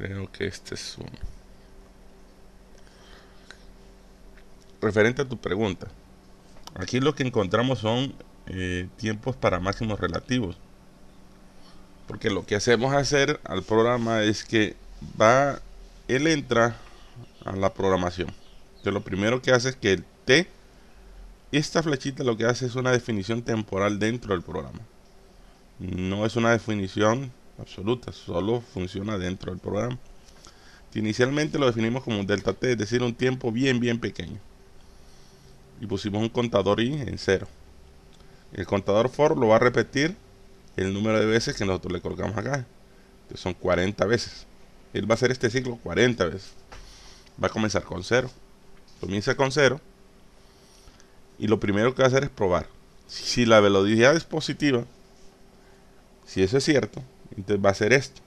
Creo que este es un... Referente a tu pregunta, aquí lo que encontramos son tiempos para máximos relativos. Porque lo que hacemos hacer al programa es que va, él entra a la programación. Entonces lo primero que hace es que el T, esta flechita lo que hace es una definición temporal dentro del programa. No es una definición absoluta, solo funciona dentro del programa. Inicialmente lo definimos como un delta T, es decir, un tiempo bien pequeño. Y pusimos un contador I en 0. El contador for lo va a repetir el número de veces que nosotros le colocamos acá. Entonces son 40 veces. Él va a hacer este ciclo 40 veces. Va a comenzar con 0. Comienza con 0. Y lo primero que va a hacer es probar. Si la velocidad es positiva, si eso es cierto, entonces va a hacer esto.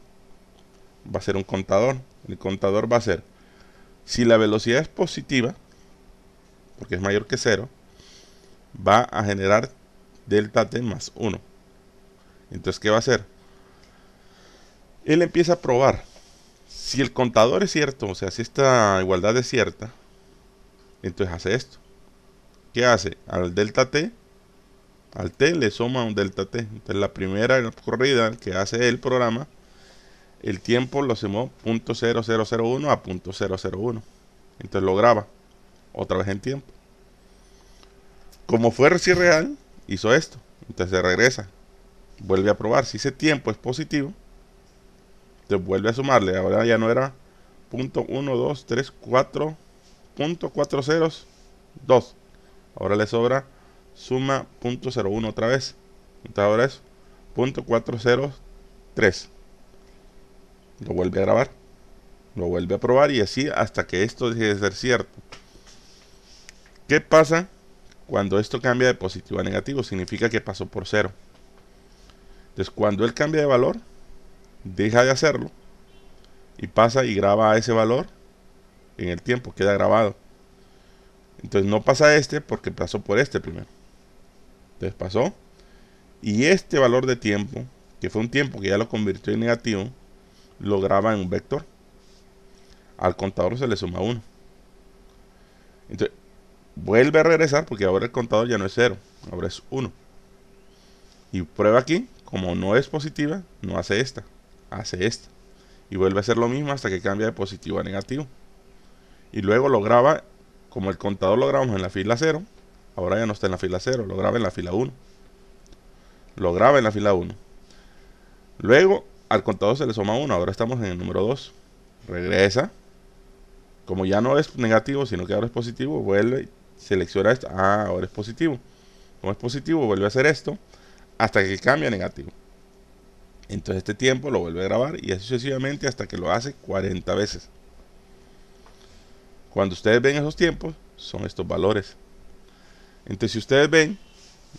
Va a ser un contador. El contador va a ser, si la velocidad es positiva, porque es mayor que 0, va a generar delta t más 1. Entonces, ¿qué va a hacer? Él empieza a probar. Si el contador es cierto, o sea, si esta igualdad es cierta, entonces hace esto. ¿Qué hace? Al delta t, al t le suma un delta t. Entonces la primera corrida que hace el programa, el tiempo lo sumó .0001 a .001. Entonces lo graba otra vez en tiempo. Como fue recién real, hizo esto. Entonces se regresa, vuelve a probar. Si ese tiempo es positivo, entonces vuelve a sumarle. Ahora ya no era .1, 2, 3, 4 .4 ceros, 2. Ahora le sobra suma .01 otra vez. Entonces ahora es .403. Lo vuelve a grabar, lo vuelve a probar y así hasta que esto deje de ser cierto. ¿Qué pasa cuando esto cambia de positivo a negativo? Significa que pasó por 0. Entonces cuando él cambia de valor, deja de hacerlo y pasa y graba ese valor en el tiempo, queda grabado. Entonces no pasa este porque pasó por este primero. Entonces pasó y este valor de tiempo, que fue un tiempo que ya lo convirtió en negativo, lo graba en un vector. Al contador se le suma 1. Entonces vuelve a regresar porque ahora el contador ya no es 0, ahora es 1. Y prueba aquí, como no es positiva, no hace esta, hace esta. Y vuelve a hacer lo mismo hasta que cambia de positivo a negativo. Y luego lo graba, como el contador lo grabamos en la fila 0, ahora ya no está en la fila 0, lo graba en la fila 1. Lo graba en la fila 1. Luego al contador se le suma 1, ahora estamos en el número 2. Regresa. Como ya no es negativo, sino que ahora es positivo, vuelve, selecciona esto. Ah, ahora es positivo. Como es positivo, vuelve a hacer esto hasta que cambie a negativo. Entonces este tiempo lo vuelve a grabar y así sucesivamente hasta que lo hace 40 veces. Cuando ustedes ven esos tiempos, son estos valores. Entonces si ustedes ven,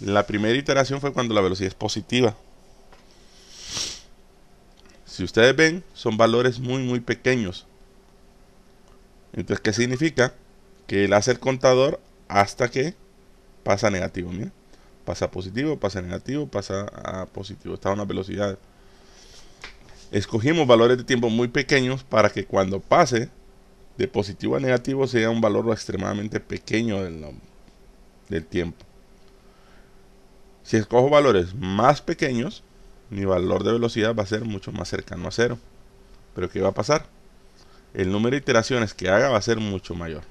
la primera iteración fue cuando la velocidad es positiva. Si ustedes ven, son valores muy pequeños. Entonces, ¿qué significa? Que él hace el contador hasta que pasa a negativo. Mira, pasa a positivo, pasa a negativo, pasa a positivo. Está a una velocidad. Escogimos valores de tiempo muy pequeños para que cuando pase de positivo a negativo sea un valor extremadamente pequeño del tiempo. Si escojo valores más pequeños, mi valor de velocidad va a ser mucho más cercano a 0. Pero ¿qué va a pasar? El número de iteraciones que haga va a ser mucho mayor.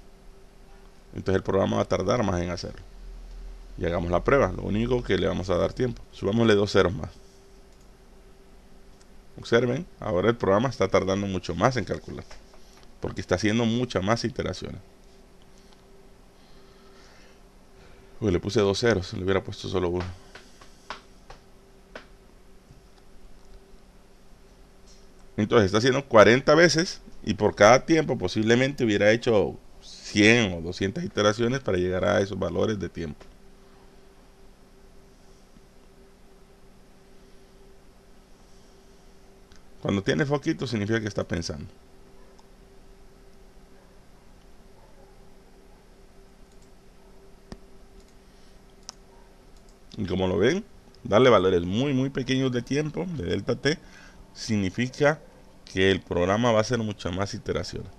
Entonces el programa va a tardar más en hacerlo. Y hagamos la prueba. Lo único que le vamos a dar tiempo. Subámosle 2 ceros más. Observen, ahora el programa está tardando mucho más en calcular. Porque está haciendo muchas más iteraciones. Uy, le puse 2 ceros. Le hubiera puesto solo 1. Entonces está haciendo 40 veces. Y por cada tiempo posiblemente hubiera hecho 100 o 200 iteraciones para llegar a esos valores de tiempo. Cuando tiene foquito significa que está pensando. Y como lo ven, darle valores muy pequeños de tiempo, de delta t, significa que el programa va a hacer muchas más iteraciones.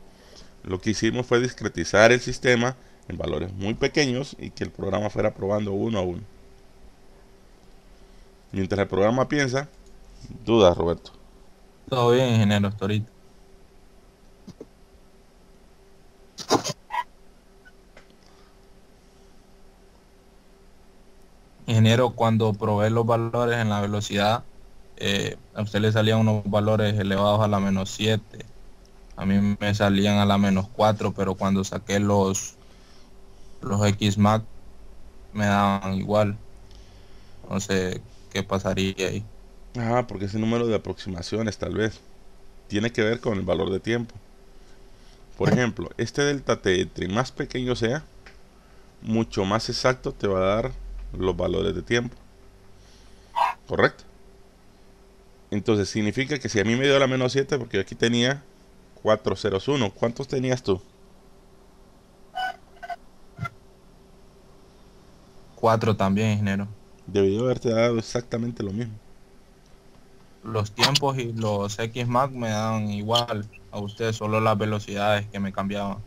Lo que hicimos fue discretizar el sistema en valores muy pequeños y que el programa fuera probando uno a uno. Mientras el programa piensa, dudas, Roberto. Todo bien, ingeniero, hasta ahorita. Ingeniero, cuando probé los valores en la velocidad, a usted le salían unos valores elevados a la -7. A mí me salían a la -4, pero cuando saqué los Xmax me daban igual. No sé qué pasaría ahí. Ah, porque ese número de aproximaciones tal vez tiene que ver con el valor de tiempo. Por ejemplo, este delta t, entre más pequeño sea, mucho más exacto te va a dar los valores de tiempo. ¿Correcto? Entonces significa que si a mí me dio la -7, porque yo aquí tenía 401, ¿cuántos tenías tú? 4 también, ingeniero. Debió haberte dado exactamente lo mismo. Los tiempos y los Xmax me daban igual a usted, solo las velocidades que me cambiaban.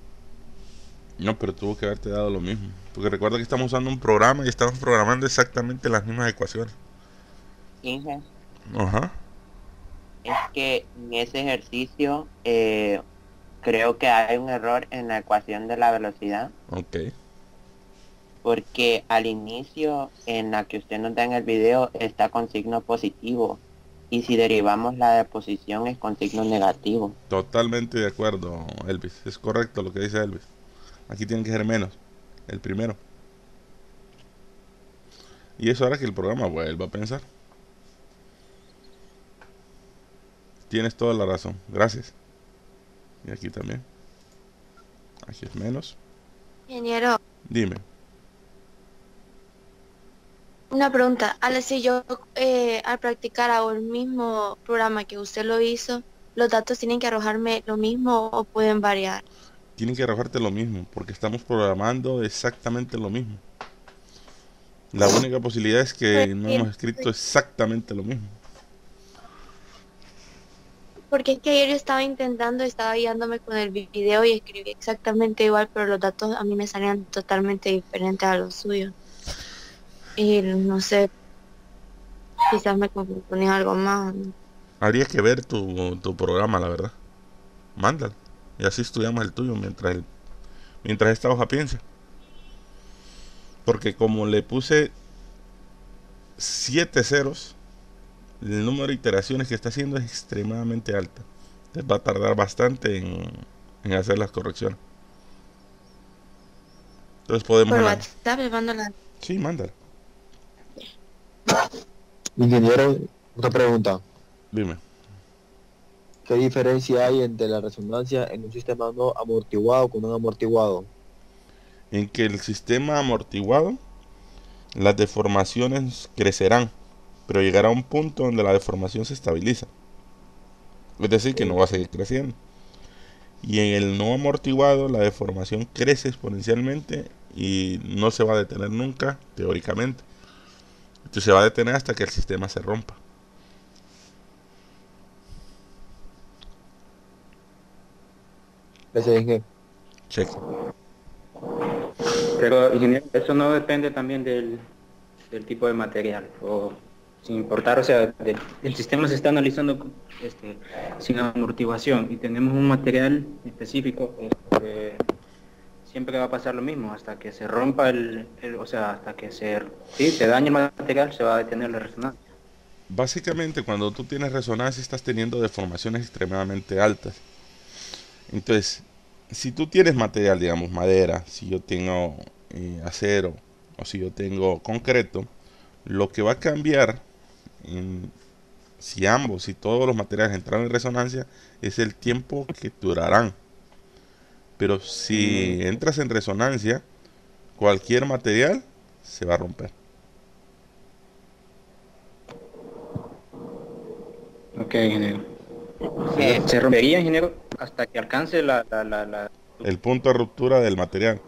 No, pero tuvo que haberte dado lo mismo. Porque recuerda que estamos usando un programa y estamos programando exactamente las mismas ecuaciones. Inge, Ajá. es que en ese ejercicio creo que hay un error en la ecuación de la velocidad, Ok. porque al inicio en la que usted nos da en el video está con signo positivo y si derivamos la de posición es con signo negativo. Totalmente de acuerdo, Elvis. Es correcto lo que dice Elvis. Aquí tiene que ser menos. El primero. Y eso hará que el programa vuelva a pensar. Tienes toda la razón. Gracias. Y aquí también. Aquí es menos. Ingeniero, Dime. una pregunta. Si yo al practicar hago el mismo programa que usted lo hizo, ¿los datos tienen que arrojarme lo mismo o pueden variar? Tienen que arrojarte lo mismo. Porque estamos programando exactamente lo mismo. La única posibilidad es que no hemos escrito exactamente lo mismo. Porque es que ayer yo estaba intentando, estaba guiándome con el video y escribí exactamente igual, pero los datos a mí me salían totalmente diferentes a los suyos. Y no sé, quizás me confundí algo más. ¿No? Habría que ver tu programa, la verdad. Mándalo. Y así estudiamos el tuyo mientras esta hoja piensa. Porque como le puse 7 ceros, el número de iteraciones que está haciendo es extremadamente alto. Entonces va a tardar bastante en hacer las correcciones. Entonces podemos Por analizar. WhatsApp les mando la... Sí, mándalo. Ingeniero, otra pregunta. Dime. ¿Qué diferencia hay entre la resonancia en un sistema no amortiguado con un amortiguado? En que el sistema amortiguado, las deformaciones crecerán, pero llegará a un punto donde la deformación se estabiliza. Es decir, que no va a seguir creciendo. Y en el no amortiguado, la deformación crece exponencialmente y no se va a detener nunca, teóricamente. Entonces se va a detener hasta que el sistema se rompa. Gracias, ingeniero. Cheque. Pero, ingeniero, eso no depende también del tipo de material, o sin importar, o sea, el sistema se está analizando sin amortiguación y tenemos un material específico, siempre va a pasar lo mismo, hasta que se rompa o sea, hasta que se dañe el material, se va a detener la resonancia. Básicamente, cuando tú tienes resonancia, estás teniendo deformaciones extremadamente altas. Entonces, si tú tienes material, digamos madera, si yo tengo acero o si yo tengo concreto, lo que va a cambiar, si todos los materiales entran en resonancia, es el tiempo que durarán. Pero si entras en resonancia, cualquier material se va a romper. Ok, ingeniero. Que Se rompería, ingeniero, hasta que alcance El punto de ruptura del material.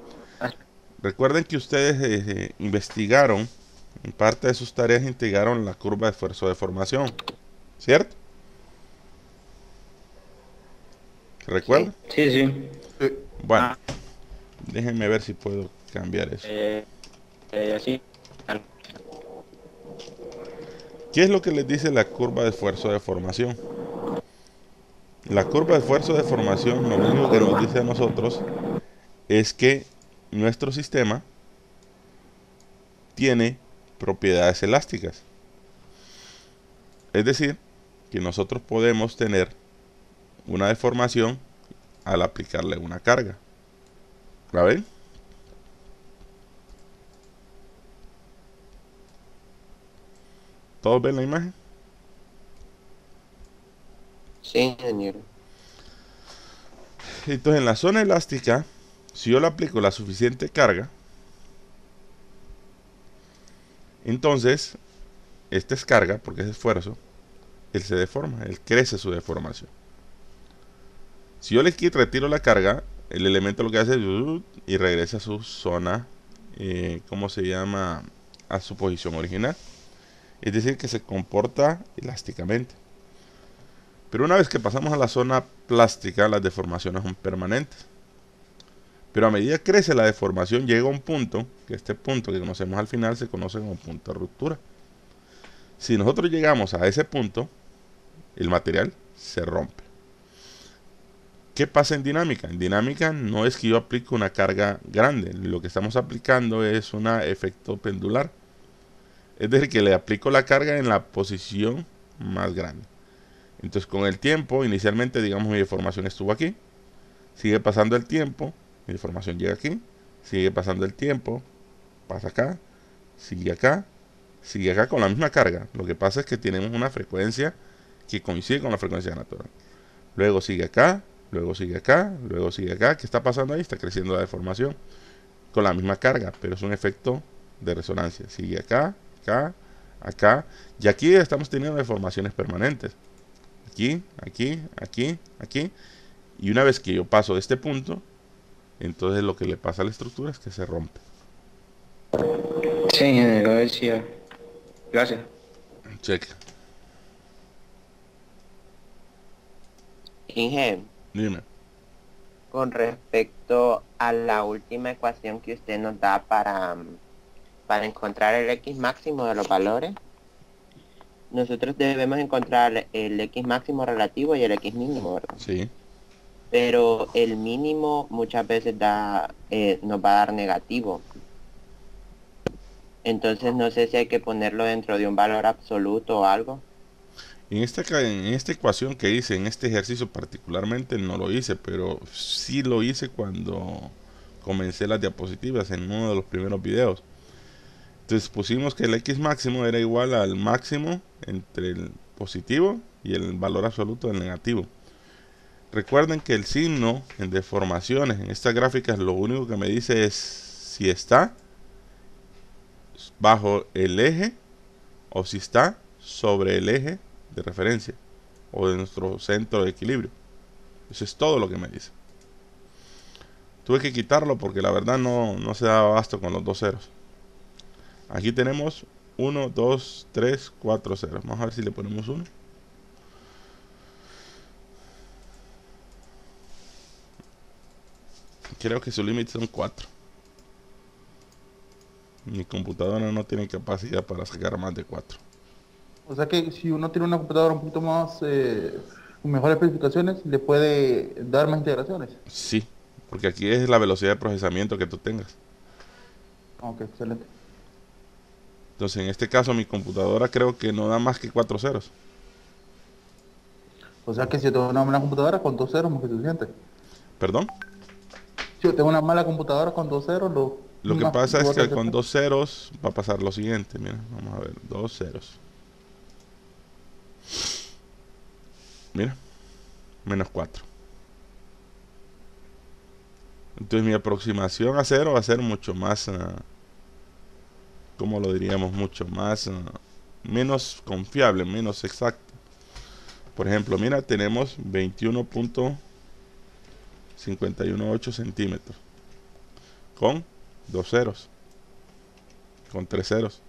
Recuerden que ustedes investigaron, en parte de sus tareas integraron la curva de esfuerzo de formación, ¿cierto? ¿Recuerda? Sí, sí. Bueno, Ah, déjenme ver si puedo cambiar eso. así. ¿Qué es lo que les dice la curva de esfuerzo de formación? La curva de esfuerzo de formación lo único que nos dice a nosotros es que nuestro sistema tiene propiedades elásticas. Es decir, que nosotros podemos tener una deformación al aplicarle una carga. ¿La ven? ¿Todos ven la imagen? Sí, ingeniero. Entonces en la zona elástica, si yo le aplico la suficiente carga, entonces esta es carga, porque es esfuerzo, él se deforma, él crece su deformación. Si yo le retiro la carga, el elemento lo que hace es y regresa a su zona, ¿cómo se llama? A su posición original. Es decir, que se comporta elásticamente. Pero una vez que pasamos a la zona plástica, las deformaciones son permanentes. Pero a medida que crece la deformación, llega a un punto, que este punto que conocemos al final se conoce como punto de ruptura. Si nosotros llegamos a ese punto, el material se rompe. ¿Qué pasa en dinámica? En dinámica no es que yo aplique una carga grande, lo que estamos aplicando es un efecto pendular. Es decir, que le aplico la carga en la posición más grande. Entonces con el tiempo, inicialmente digamos mi deformación estuvo aquí, sigue pasando el tiempo, mi deformación llega aquí, sigue pasando el tiempo, pasa acá, sigue acá con la misma carga. Lo que pasa es que tenemos una frecuencia que coincide con la frecuencia natural. Luego sigue acá, luego sigue acá, luego sigue acá. ¿Qué está pasando ahí? Está creciendo la deformación con la misma carga, pero es un efecto de resonancia. Sigue acá, acá, acá. Y aquí estamos teniendo deformaciones permanentes. Aquí, aquí, aquí, aquí. Y una vez que yo paso de este punto, entonces lo que le pasa a la estructura es que se rompe. Sí, lo decía. Gracias. Check. Inge, Dime. con respecto a la última ecuación que usted nos da para encontrar el X máximo de los valores, nosotros debemos encontrar el X máximo relativo y el X mínimo, ¿verdad? Sí. Pero el mínimo muchas veces nos va a dar negativo. Entonces no sé si hay que ponerlo dentro de un valor absoluto o algo. En esta ecuación que hice, en este ejercicio particularmente no lo hice, pero sí lo hice cuando comencé las diapositivas en uno de los primeros videos. Entonces pusimos que el X máximo era igual al máximo entre el positivo y el valor absoluto del negativo. Recuerden que el signo en deformaciones en estas gráficas lo único que me dice es si está bajo el eje o si está sobre el eje de referencia o de nuestro centro de equilibrio. Eso es todo lo que me dice. Tuve que quitarlo porque la verdad no se daba abasto con los dos ceros. Aquí tenemos 1, 2, 3, 4 ceros. Vamos a ver si le ponemos 1. Creo que su límite son 4. Mi computadora no tiene capacidad para sacar más de 4. O sea que si uno tiene una computadora un poquito más, con mejores especificaciones, le puede dar más integraciones. Sí, porque aquí es la velocidad de procesamiento que tú tengas. Ok, excelente. Entonces en este caso mi computadora creo que no da más que 4 ceros. O sea que si yo tengo una mala computadora con 2 ceros, más que suficiente. ¿Perdón? Si yo tengo una mala computadora con 2 ceros, Lo que más pasa es puedo que hacer. con 2 ceros va a pasar lo siguiente. Mira, vamos a ver, 2 ceros. Mira, menos 4. Entonces mi aproximación a 0 va a ser mucho más, ¿cómo lo diríamos? Mucho más, menos confiable, menos exacta. Por ejemplo, mira, tenemos 21.518 centímetros. Con 2 ceros. Con 3 ceros.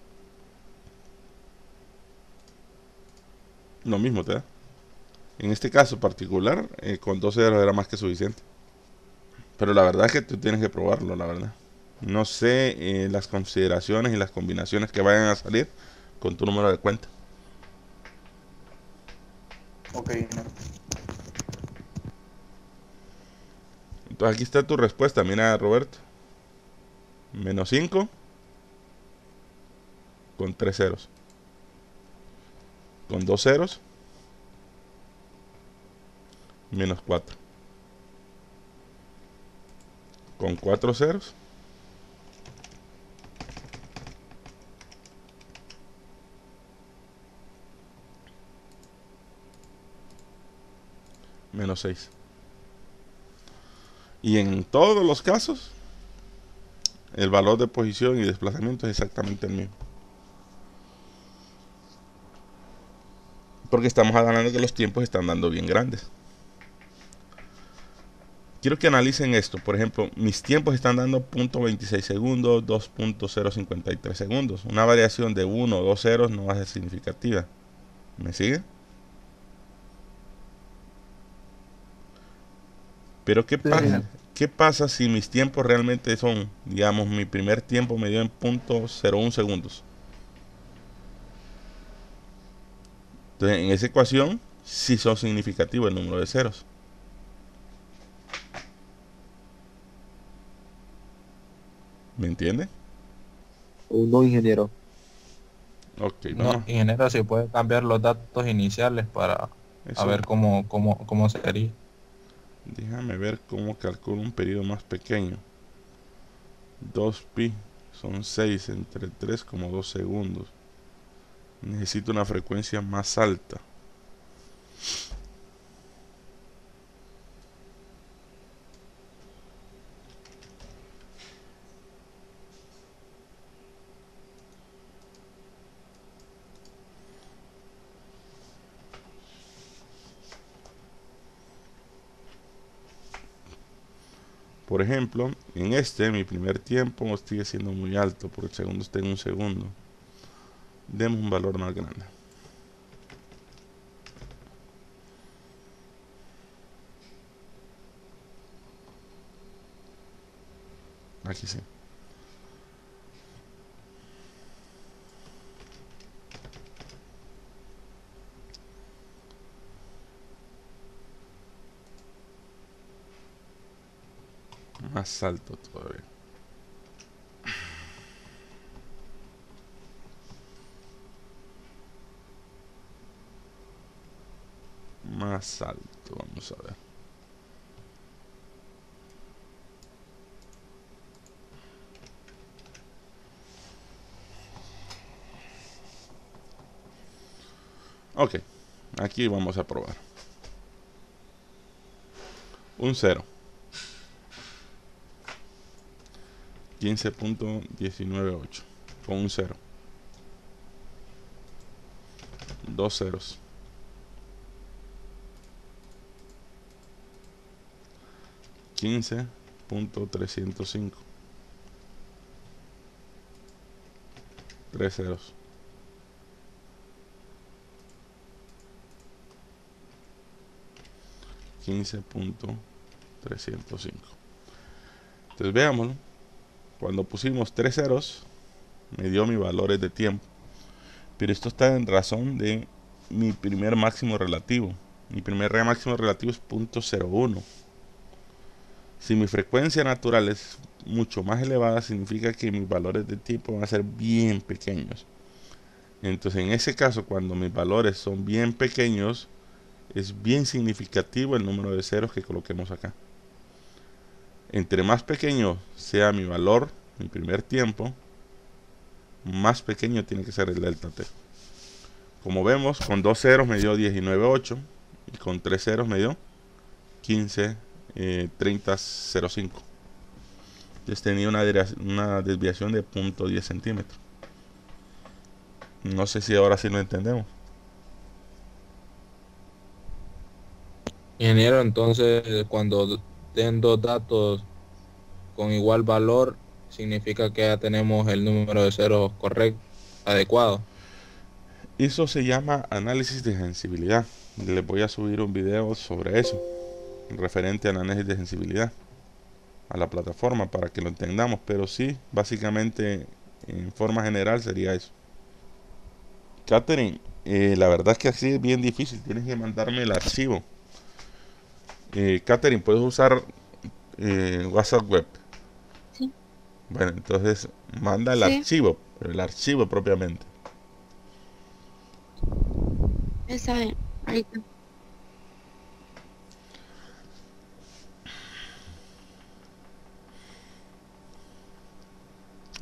Lo mismo te da. En este caso particular, con 2 ceros era más que suficiente. Pero la verdad es que tú tienes que probarlo, la verdad. No sé las consideraciones y las combinaciones que vayan a salir con tu número de cuenta. Ok. Entonces aquí está tu respuesta. Mira, Roberto. Menos 5 con 3 ceros. Con 2 ceros. Menos 4. Con 4 ceros. Menos 6. Y en todos los casos, el valor de posición y desplazamiento es exactamente el mismo. Porque estamos hablando que los tiempos están dando bien grandes. Quiero que analicen esto. Por ejemplo, mis tiempos están dando 0.26 segundos, 2.053 segundos. Una variación de 1 o 2 ceros no va a ser significativa. ¿Me sigue? Pero ¿qué pasa si mis tiempos realmente son, digamos, mi primer tiempo me dio en 0.01 segundos? Entonces, en esa ecuación sí son significativos el número de ceros. ¿Me entiende? No, ingeniero. Ok, No, vamos. ingeniero, si puede cambiar los datos iniciales para Eso, ver cómo sería. déjame ver cómo calculo un periodo más pequeño. 2pi son 6 entre 3 como 2 segundos. Necesito una frecuencia más alta. Por ejemplo, en mi primer tiempo sigue siendo muy alto, porque el segundo está en 1 segundo. Demos un valor más grande. Aquí sí. Más alto todavía. Más alto, vamos a ver. Ok, aquí vamos a probar. Un 0. 15.198 con un 0. 2 ceros. 15.305. 3 ceros. 15.305. Entonces veámoslo. Cuando pusimos 3 ceros, me dio mis valores de tiempo. Pero esto está en razón de mi primer máximo relativo. Mi primer máximo relativo es 0.01. Si mi frecuencia natural es mucho más elevada, significa que mis valores de tiempo van a ser bien pequeños. Entonces, en ese caso, cuando mis valores son bien pequeños, es bien significativo el número de ceros que coloquemos acá. Entre más pequeño sea mi valor, mi primer tiempo, más pequeño tiene que ser el delta t. Como vemos, con 2 ceros me dio 19.8 y con 3 ceros me dio 15.30.05. Entonces tenía una desviación de 0.10 centímetros. No sé si ahora sí lo entendemos. Ingeniero, entonces cuando den dos datos con igual valor, significa que ya tenemos el número de ceros correcto, adecuado. Eso se llama análisis de sensibilidad. Les voy a subir un video sobre eso, referente al análisis de sensibilidad, a la plataforma para que lo entendamos. Pero sí, básicamente, en forma general sería eso. Catherine, la verdad es que así es bien difícil. Tienes que mandarme el archivo. Catherine, ¿puedes usar WhatsApp web? Sí. Bueno, entonces manda Sí. el archivo propiamente. Está bien. Ahorita.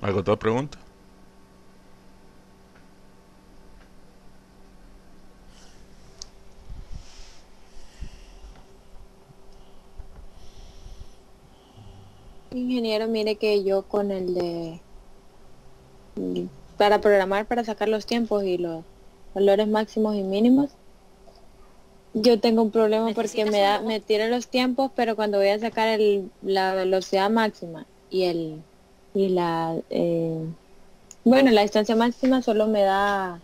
¿Alguna otra pregunta? Ingeniero, mire que yo con el de para programar, para sacar los tiempos y los valores máximos y mínimos, yo tengo un problema porque me tira los tiempos, pero cuando voy a sacar la velocidad máxima y la distancia máxima solo me da,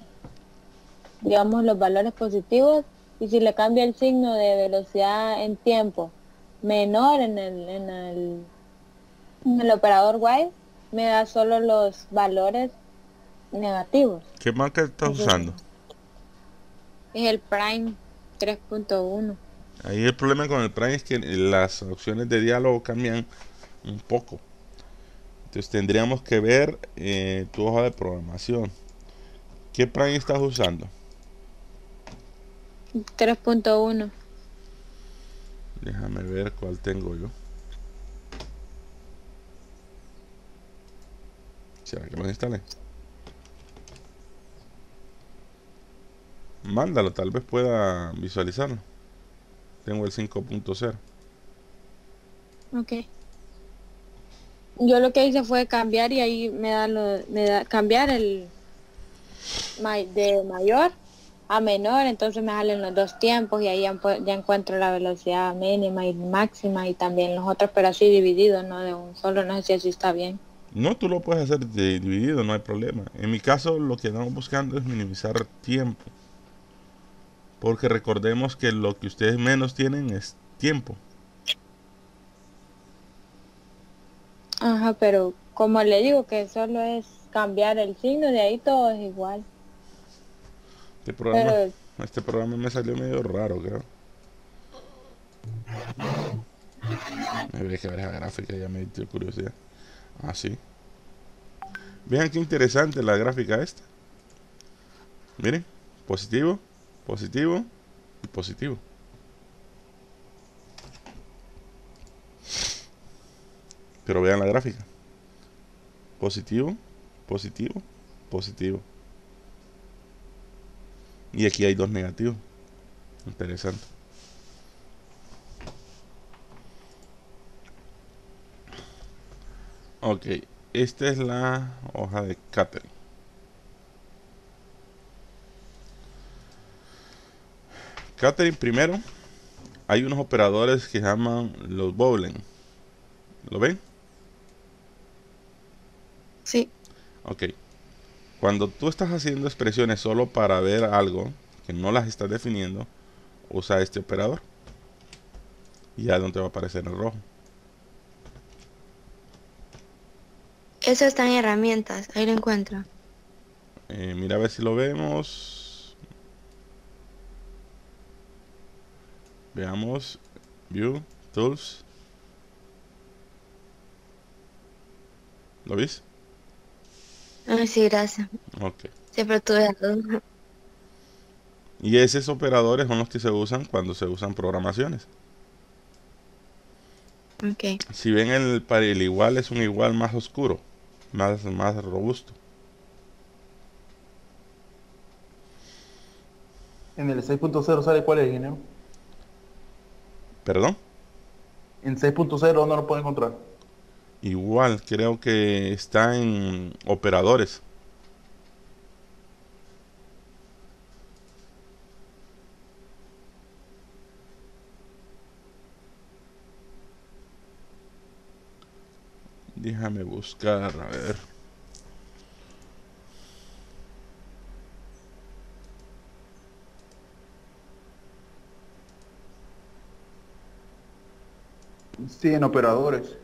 digamos, los valores positivos, y si le cambio el signo de velocidad en tiempo menor en el operador while, me da solo los valores negativos. ¿Qué marca estás Entonces, usando? es el Prime 3.1. Ahí el problema con el Prime es que las opciones de diálogo cambian un poco. Entonces tendríamos que ver tu hoja de programación. ¿Qué Prime estás usando? 3.1. Déjame ver cuál tengo yo. ¿Será que lo instalé? Mándalo, tal vez pueda visualizarlo. Tengo el 5.0. Ok. Yo lo que hice fue cambiar, y ahí me da cambiar de mayor a menor, entonces me salen los dos tiempos, y ahí ya encuentro la velocidad mínima y máxima, y también los otros, pero así divididos, no de un solo. No sé si así está bien. No, tú lo puedes hacer dividido, no hay problema. En mi caso, lo que andamos buscando es minimizar tiempo. Porque recordemos que lo que ustedes menos tienen es tiempo. Ajá, pero como le digo que solo es cambiar el signo, de ahí todo es igual. Pero Este programa me salió medio raro, creo. Me habría que ver esa gráfica, ya me dio curiosidad. Ah, sí. Vean qué interesante la gráfica esta. Miren, positivo, positivo y positivo. Pero vean la gráfica. Positivo, positivo, positivo. Y aquí hay dos negativos. Interesante. Ok, esta es la hoja de Catherine. Catherine, primero hay unos operadores que se llaman los Boolean. ¿Lo ven? Sí. Ok. Cuando tú estás haciendo expresiones solo para ver algo que no las estás definiendo, usa este operador. Y ya no te va a aparecer en rojo. Eso está en herramientas. Ahí lo encuentro. Mira a ver si lo vemos. Veamos. View, Tools. ¿Lo ves? Ay, sí, gracias. Ok. Siempre tuve la duda. Y esos operadores son los que se usan cuando se usan programaciones. Ok. Si ven el igual, es un igual más oscuro, más robusto. En el 6.0 sale cuál es, ingeniero. ¿Perdón? En 6.0 no lo puedo encontrar. Igual, creo que está en operadores. Déjame buscar, a ver. Sí, en operadores.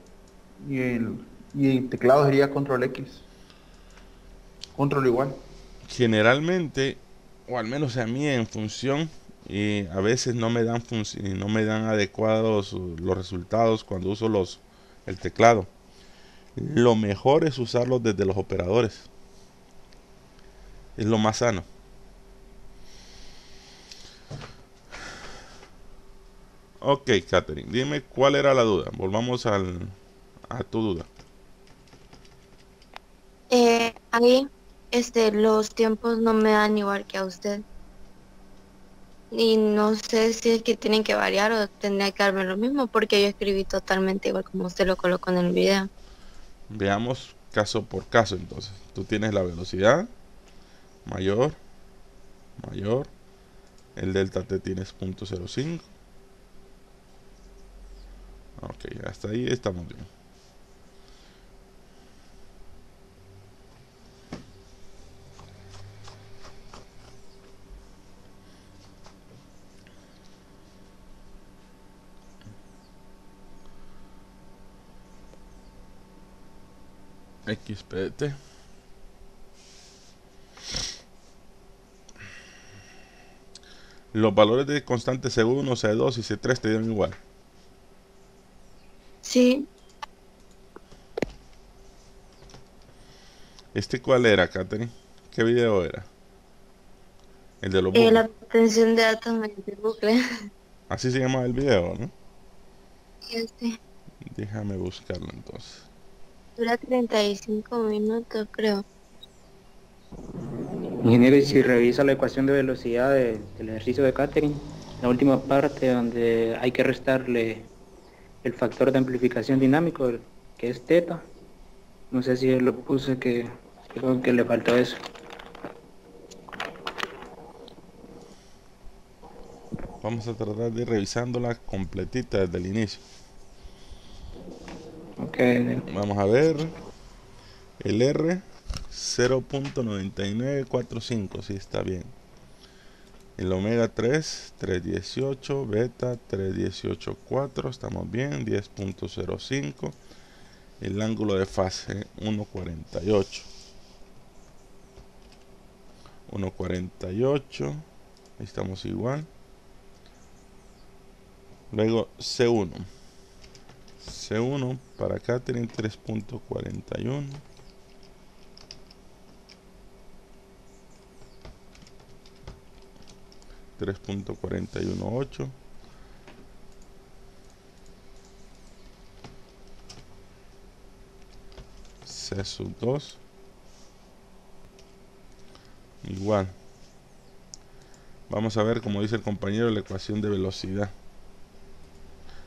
Y el teclado sería control X. Control igual. Generalmente, o al menos a mí en función, a veces no me dan adecuados los resultados cuando uso el teclado. Lo mejor es usarlos desde los operadores. Es lo más sano. Ok, Catherine, dime cuál era la duda. Volvamos a tu duda. Ahí, los tiempos no me dan igual que a usted. Y no sé si es que tienen que variar o tendría que darme lo mismo, porque yo escribí totalmente igual como usted lo colocó en el video. Veamos caso por caso entonces. Tú tienes la velocidad mayor, mayor. El delta T tienes 0.05. Ok, hasta ahí estamos bien. XPT. Los valores de constante C1, C2 y C3 te dieron igual. Sí, ¿Cuál era, Catherine? ¿Qué video era? El de los la bucles. obtención de datos mediante bucle. Así se llama el video, ¿no? Y Déjame buscarlo entonces. dura 35 minutos, creo. Ingeniero, y si revisa la ecuación de velocidad del ejercicio de Catherine, la última parte donde hay que restarle el factor de amplificación dinámico, que es teta, no sé si lo puse, que creo que le faltó eso. Vamos a tratar de ir revisándola completita desde el inicio. Ok, Vamos a ver. El R 0.9945, sí está bien. El omega 3, 318, beta 318.4, estamos bien, 10.05. El ángulo de fase 1.48. 1.48, estamos igual. Luego C1. C1 para Catherine 3.41. .418. C sub 2 igual. Vamos a ver, como dice el compañero, la ecuación de velocidad.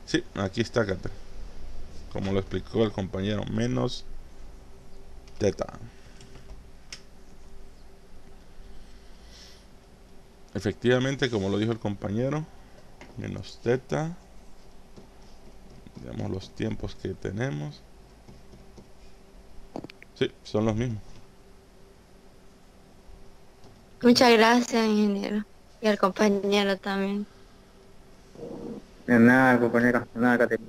Sí, aquí está, Catherine, como lo explicó el compañero, menos teta. Efectivamente, como lo dijo el compañero, menos teta. Veamos los tiempos que tenemos. Sí, son los mismos. Muchas gracias, ingeniero. Y al compañero también. de nada, compañero, de nada, Catherine.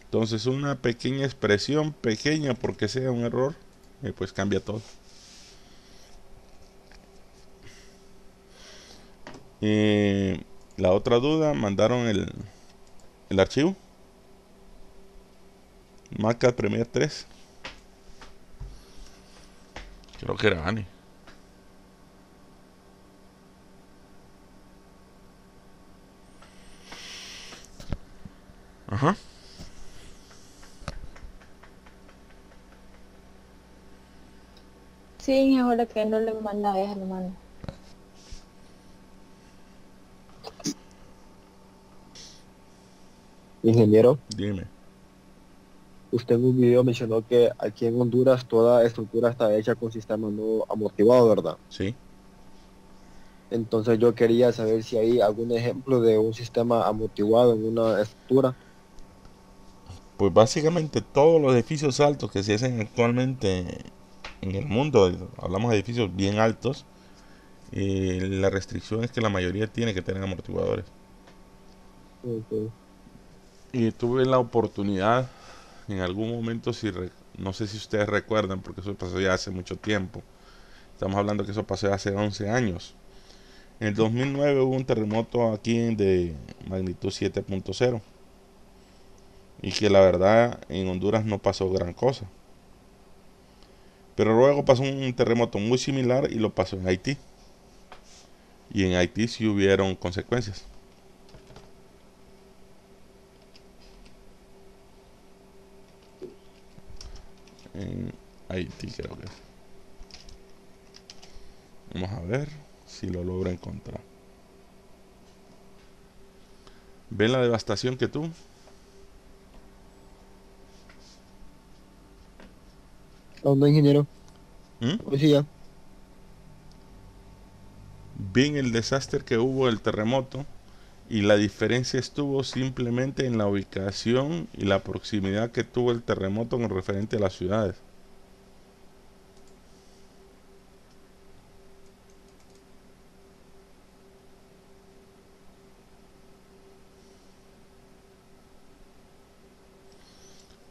Entonces una pequeña expresión, pequeña porque sea un error, pues cambia todo. La otra duda, mandaron el archivo Maca Premier 3. Creo que era Ani. Ajá. Sí, ahora que no le manda, déjalo, mano. Ingeniero, Dime. usted en un video mencionó que aquí en Honduras toda estructura está hecha con sistema no amortiguado, ¿verdad? Sí. Entonces yo quería saber si hay algún ejemplo de un sistema amortiguado en una estructura. Pues básicamente todos los edificios altos que se hacen actualmente en el mundo, hablamos de edificios bien altos, La restricción es que la mayoría tiene que tener amortiguadores. Ok. Y tuve la oportunidad en algún momento, no sé si ustedes recuerdan, porque eso pasó ya hace mucho tiempo. Estamos hablando que eso pasó hace 11 años. En el 2009 hubo un terremoto aquí de magnitud 7.0. Y que la verdad en Honduras no pasó gran cosa. Pero luego pasó un terremoto muy similar y lo pasó en Haití. Y en Haití sí hubieron consecuencias. En Haití creo que es. Vamos a ver si lo logro encontrar. ¿Ven la devastación que tuvo? ¿Dónde, ingeniero? ¿Mm? Pues sí, ya. Ven el desastre que hubo el terremoto y la diferencia estuvo simplemente en la ubicación y la proximidad que tuvo el terremoto con referente a las ciudades.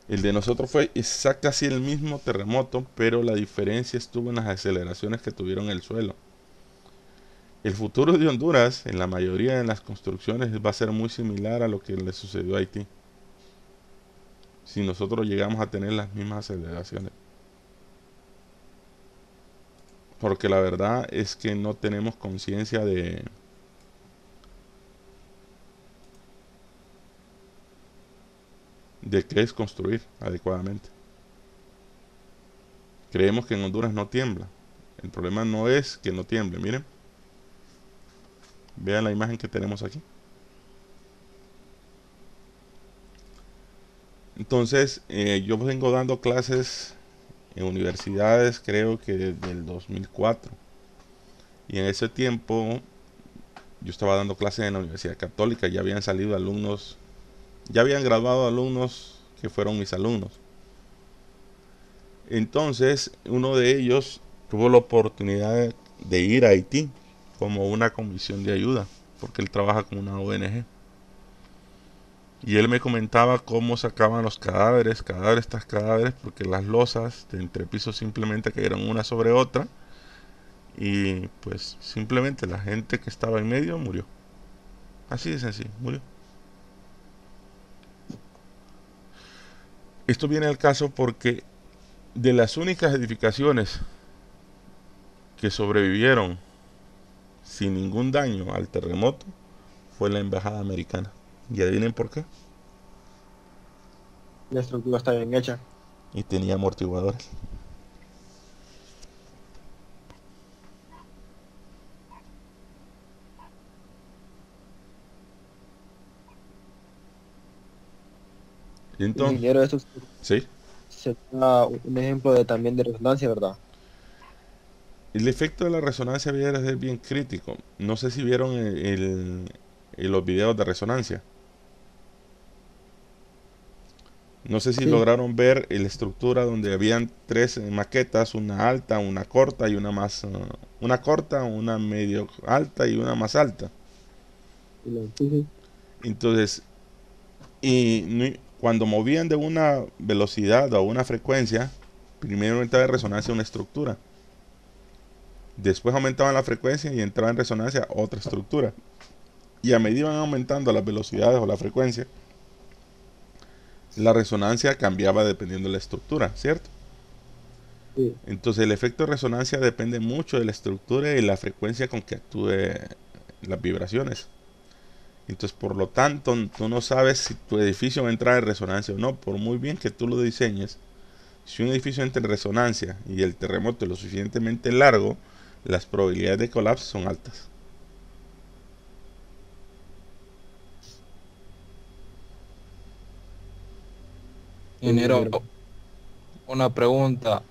El de nosotros fue casi el mismo terremoto, pero la diferencia estuvo en las aceleraciones que tuvieron el suelo. El futuro de Honduras, en la mayoría de las construcciones, va a ser muy similar a lo que le sucedió a Haití. Si nosotros llegamos a tener las mismas aceleraciones. Porque la verdad es que no tenemos conciencia de qué es construir adecuadamente. Creemos que en Honduras no tiembla. El problema no es que no tiemble, miren. Vean la imagen que tenemos aquí. Entonces, yo vengo dando clases en universidades, creo que desde el 2004. Y en ese tiempo, yo estaba dando clases en la Universidad Católica. Ya habían salido alumnos, ya habían graduado alumnos que fueron mis alumnos. Entonces, uno de ellos tuvo la oportunidad de ir a Haití como una comisión de ayuda, porque él trabaja con una ONG. Y él me comentaba cómo sacaban los cadáveres tras cadáveres, porque las losas de entrepiso simplemente cayeron una sobre otra. Y pues simplemente la gente que estaba en medio murió. Así de sencillo, murió. Esto viene al caso porque de las únicas edificaciones que sobrevivieron sin ningún daño al terremoto fue la embajada americana. ¿Y adivinen por qué? La estructura está bien hecha. Y tenía amortiguadores. Y entonces, Ingeniero, esto sí, sería un ejemplo de también de resonancia, ¿verdad? el efecto de la resonancia viene a ser bien crítico. No sé si vieron los videos de resonancia. No sé si Sí. lograron ver la estructura donde habían tres maquetas, una alta, una corta y una más, una corta, una medio alta y una más alta. Sí, sí. Entonces, cuando movían de una velocidad a una frecuencia, primero entraba en resonancia una estructura. Después aumentaban la frecuencia y entraba en resonancia otra estructura. Y a medida iban aumentando las velocidades o la frecuencia, la resonancia cambiaba dependiendo de la estructura, ¿cierto? Sí. Entonces el efecto de resonancia depende mucho de la estructura y la frecuencia con que actúe las vibraciones. Entonces, por lo tanto, tú no sabes si tu edificio va a entrar en resonancia o no, por muy bien que tú lo diseñes. Si un edificio entra en resonancia y el terremoto es lo suficientemente largo, las probabilidades de colapso son altas. Ingeniero, una pregunta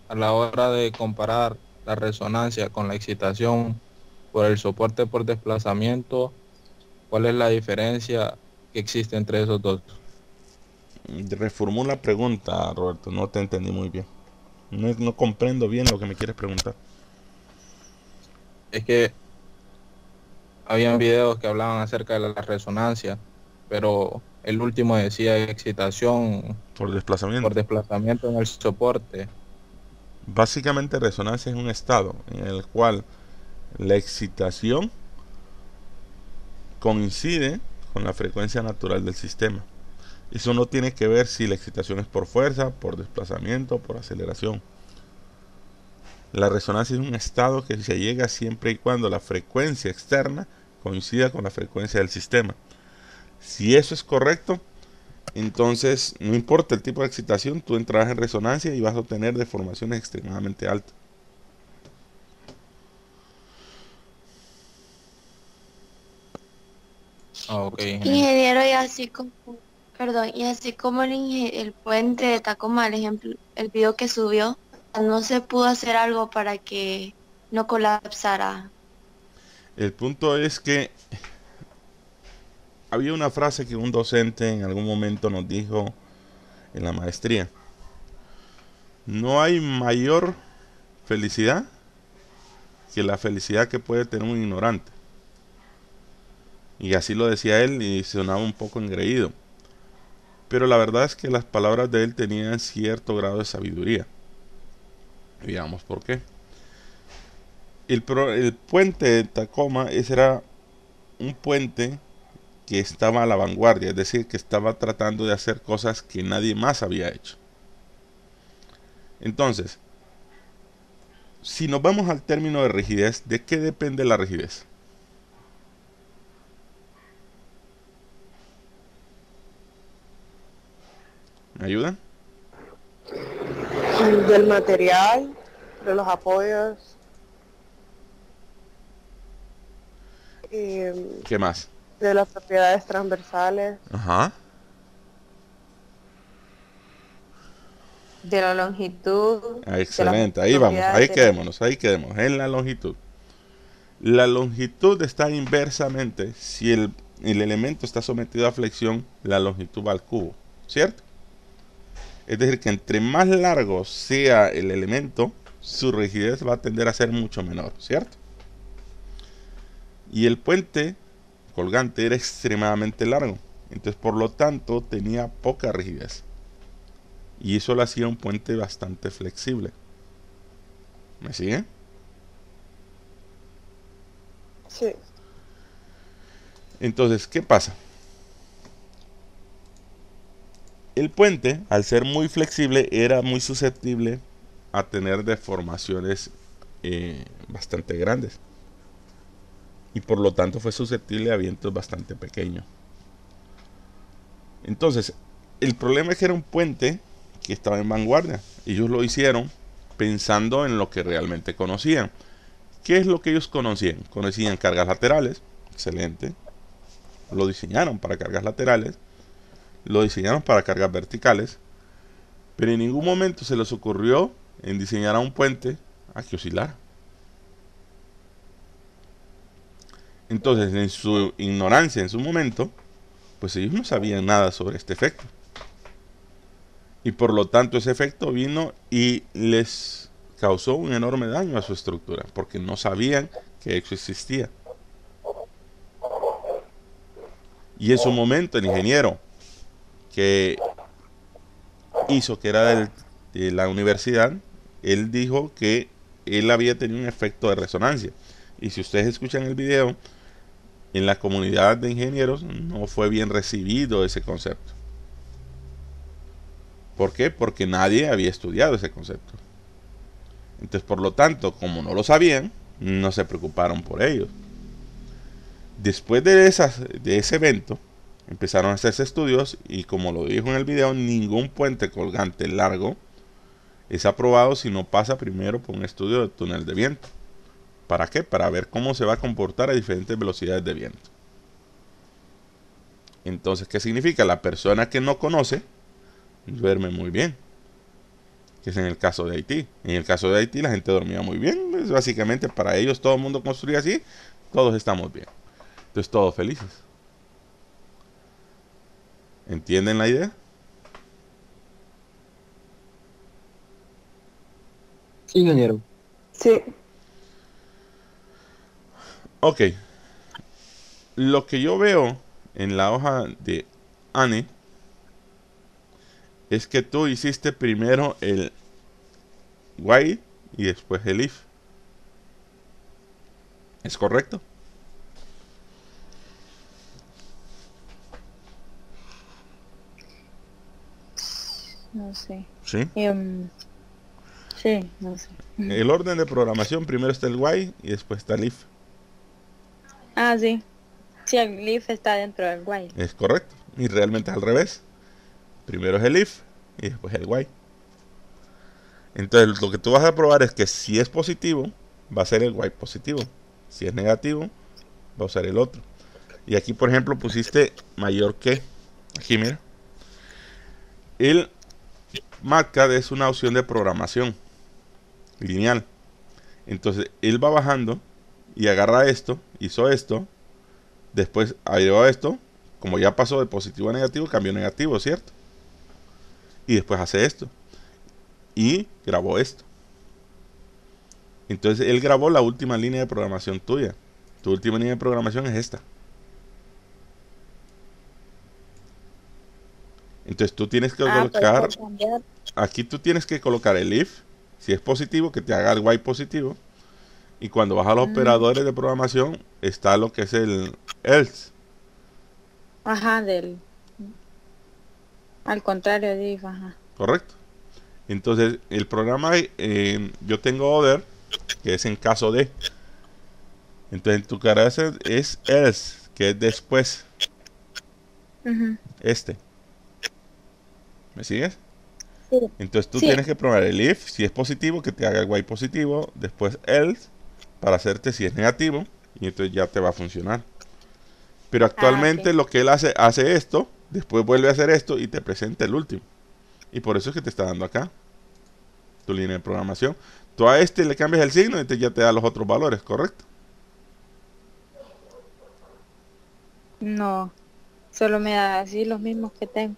a la hora de comparar la resonancia con la excitación por el soporte por desplazamiento, ¿cuál es la diferencia que existe entre esos dos? Reformula la pregunta, Roberto, no te entendí muy bien. No comprendo bien lo que me quieres preguntar. Es que habían videos que hablaban acerca de la resonancia, pero el último decía excitación Por por desplazamiento. desplazamiento en el soporte. Básicamente resonancia es un estado en el cual la excitación coincide con la frecuencia natural del sistema. Eso no tiene que ver si la excitación es por fuerza, por desplazamiento, por aceleración. La resonancia es un estado que se llega siempre y cuando la frecuencia externa coincida con la frecuencia del sistema. Si eso es correcto, entonces no importa el tipo de excitación, tú entrarás en resonancia y vas a obtener deformaciones extremadamente altas. Ok, Ingeniero, y así como, perdón, y así como el puente de Tacoma, el ejemplo, el video que subió, no se pudo hacer algo para que no colapsara. El punto es que había una frase que un docente en algún momento nos dijo en la maestría. No hay mayor felicidad que la felicidad que puede tener un ignorante. Y así lo decía él y sonaba un poco engreído. Pero la verdad es que las palabras de él tenían cierto grado de sabiduría. Y veamos por qué. El puente de Tacoma, ese era un puente que estaba a la vanguardia, es decir, que estaba tratando de hacer cosas que nadie más había hecho. Entonces, si nos vamos al término de rigidez, ¿de qué depende la rigidez? ¿Me ayudan? Del material, de los apoyos. ¿Qué más? De las propiedades transversales. Ajá. De la longitud. Excelente, ahí vamos, ahí quedémonos, en la longitud. La longitud está inversamente, si el elemento está sometido a flexión, la longitud va al cubo, ¿cierto? Es decir, que entre más largo sea el elemento, su rigidez va a tender a ser mucho menor, ¿cierto? Y el puente colgante era extremadamente largo, entonces por lo tanto tenía poca rigidez. Y eso lo hacía un puente bastante flexible. ¿Me sigue? Sí. Entonces, ¿qué pasa? El puente, al ser muy flexible, era muy susceptible a tener deformaciones bastante grandes. Y por lo tanto fue susceptible a vientos bastante pequeños. Entonces, el problema es que era un puente que estaba en vanguardia. Ellos lo hicieron pensando en lo que realmente conocían. ¿Qué es lo que ellos conocían? Conocían cargas laterales, excelente. Lo diseñaron para cargas laterales, lo diseñaron para cargas verticales, pero en ningún momento se les ocurrió en diseñar a un puente a que oscilara. Entonces, en su ignorancia en su momento, pues ellos no sabían nada sobre este efecto. Y por lo tanto ese efecto vino y les causó un enorme daño a su estructura, porque no sabían que eso existía. Y en su momento el ingeniero que hizo, que era de la universidad, él dijo que él había tenido un efecto de resonancia. Y si ustedes escuchan el video, en la comunidad de ingenieros no fue bien recibido ese concepto. ¿Por qué? Porque nadie había estudiado ese concepto. Entonces, por lo tanto, como no lo sabían, no se preocuparon por ellos. Después de ese evento, empezaron a hacerse estudios y, como lo dijo en el video, ningún puente colgante largo es aprobado si no pasa primero por un estudio de túnel de viento. ¿Para qué? Para ver cómo se va a comportar a diferentes velocidades de viento. Entonces, ¿qué significa? La persona que no conoce duerme muy bien, que es en el caso de Haití. En el caso de Haití la gente dormía muy bien, pues básicamente para ellos todo el mundo construía así, todos estamos bien, entonces todos felices. ¿Entienden la idea? Sí, ingeniero. Sí. Ok. Lo que yo veo en la hoja de Anne es que tú hiciste primero el while y después el if. ¿Es correcto? No sé. Sí. Sí, no sé. El orden de programación, primero está el while y después está el if. Ah, sí. Sí, el leaf está dentro del while. Es correcto. Y realmente es al revés. Primero es el if y después el while. Entonces lo que tú vas a probar es que si es positivo, va a ser el while positivo. Si es negativo, va a usar el otro. Y aquí, por ejemplo, pusiste mayor que. Aquí, mira. El MATCAD es una opción de programación lineal. Entonces, él va bajando y agarra esto, hizo esto, después agregó esto, como ya pasó de positivo a negativo, cambió a negativo, ¿cierto? Y después hace esto. Y grabó esto. Entonces, él grabó la última línea de programación tuya. Tu última línea de programación es esta. Entonces tú tienes que colocar, aquí tú tienes que colocar el if, si es positivo, que te haga el while positivo. Y cuando vas a los operadores de programación, está lo que es el else. Ajá, al contrario de if, ajá. Correcto. Entonces el programa, yo tengo other, que es en caso de. Entonces tu carácter es else, que es después. Este. ¿Me sigues? Sí. Entonces tú Sí. tienes que probar el if, si es positivo, que te haga el while positivo, después else, para hacerte si es negativo, y entonces ya te va a funcionar. Pero actualmente lo que él hace esto, después vuelve a hacer esto y te presenta el último. Y por eso es que te está dando acá tu línea de programación. Tú a este le cambias el signo y entonces ya te da los otros valores, ¿correcto? No, solo me da así los mismos que tengo.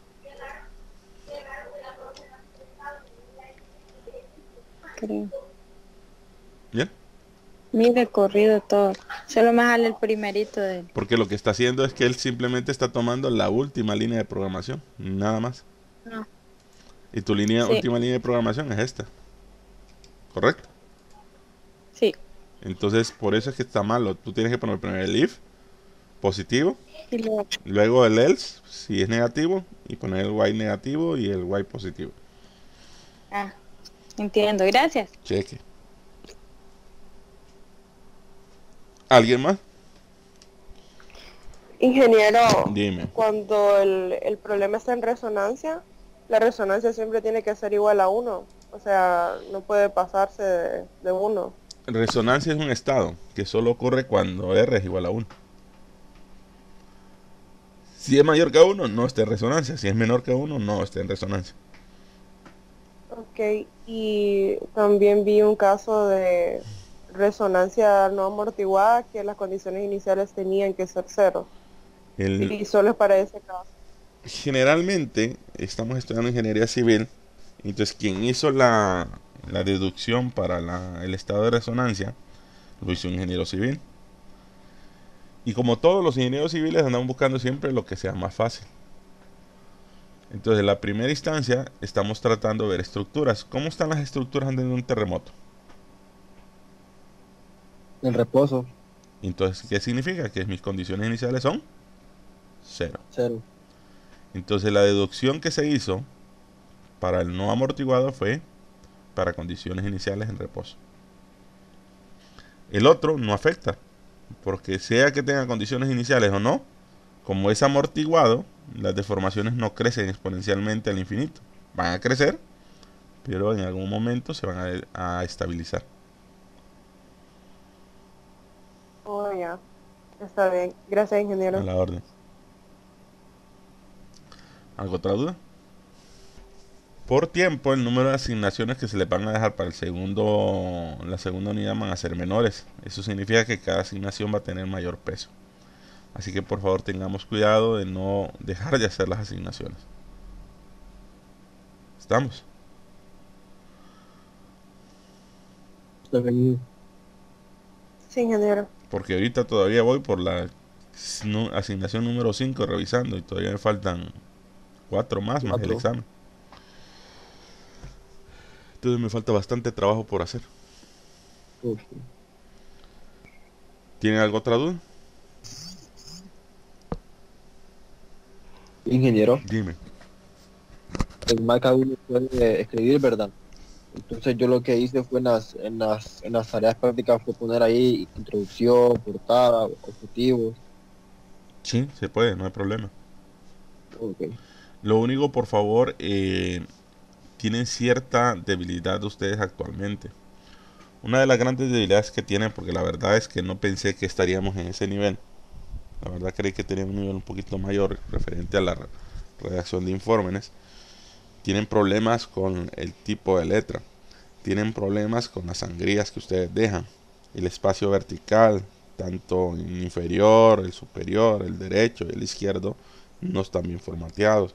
Creo. ¿Bien? Mi corrido todo. Solo me sale el primerito de... Porque lo que está haciendo es que él simplemente está tomando la última línea de programación, nada más. No. Y tu última línea de programación es esta. ¿Correcto? Sí. Entonces, por eso es que está malo. Tú tienes que poner primero el if positivo, Y luego el else si es negativo, y poner el while negativo y el while positivo. Ah, entiendo. Gracias. Cheque. ¿Alguien más? Ingeniero, Dime. cuando el problema está en resonancia, la resonancia siempre tiene que ser igual a 1. O sea, no puede pasarse de 1. Resonancia es un estado que solo ocurre cuando R es igual a 1. Si es mayor que 1, no está en resonancia. Si es menor que 1, no está en resonancia. Ok, y también vi un caso de resonancia no amortiguada que las condiciones iniciales tenían que ser 0. Y solo es para ese caso. Generalmente estamos estudiando ingeniería civil. Entonces quien hizo la deducción para el estado de resonancia lo hizo un ingeniero civil. Y como todos los ingenieros civiles andamos buscando siempre lo que sea más fácil. Entonces en la primera instancia estamos tratando de ver estructuras. ¿Cómo están las estructuras ante un terremoto? En reposo. Entonces, ¿qué significa? Que mis condiciones iniciales son 0. Entonces la deducción que se hizo para el no amortiguado fue para condiciones iniciales en reposo. El otro no afecta, porque sea que tenga condiciones iniciales o no, como es amortiguado, las deformaciones no crecen exponencialmente al infinito. Van a crecer, pero en algún momento se van a estabilizar. Oh, ya. Está bien. Gracias, ingeniero. A la orden. ¿Alguna otra duda? Por tiempo, el número de asignaciones que se les van a dejar para la segunda unidad van a ser menores. Eso significa que cada asignación va a tener mayor peso. Así que por favor tengamos cuidado de no dejar de hacer las asignaciones. ¿Estamos? Sí, ingeniero. Porque ahorita todavía voy por la asignación número 5 revisando y todavía me faltan 4 más el examen. Entonces me falta bastante trabajo por hacer. Okay. ¿Tienen alguna otra duda? Ingeniero, Dime. el marca uno puede escribir, ¿verdad? Entonces yo lo que hice fue en las tareas prácticas fue poner ahí introducción, portada, objetivos. Sí, se puede, no hay problema. Okay. Lo único, por favor, tienen cierta debilidad ustedes actualmente. Una de las grandes debilidades que tienen, porque la verdad es que no pensé que estaríamos en ese nivel. La verdad creí que teníamos un nivel un poquito mayor referente a la redacción de informes. Tienen problemas con el tipo de letra. Tienen problemas con las sangrías que ustedes dejan. El espacio vertical, tanto el inferior, el superior, el derecho y el izquierdo, no están bien formateados.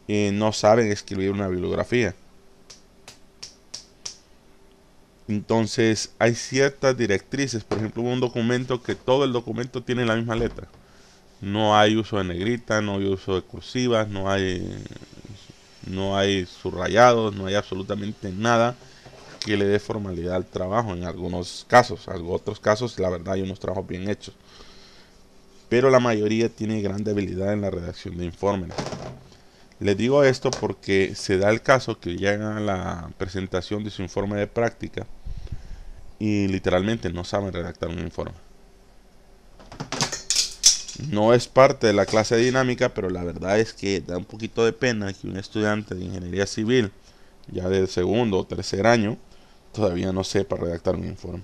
Y no saben escribir una bibliografía. Entonces hay ciertas directrices. Por ejemplo, un documento que todo el documento tiene la misma letra. No hay uso de negrita, no hay uso de cursivas, no hay subrayados, no hay absolutamente nada que le dé formalidad al trabajo en algunos casos. En otros casos, la verdad, hay unos trabajos bien hechos. Pero la mayoría tiene gran debilidad en la redacción de informes. Les digo esto porque se da el caso que llegan a la presentación de su informe de práctica y literalmente no saben redactar un informe. No es parte de la clase de dinámica, pero la verdad es que da un poquito de pena que un estudiante de ingeniería civil, ya del segundo o tercer año, todavía no sepa redactar un informe.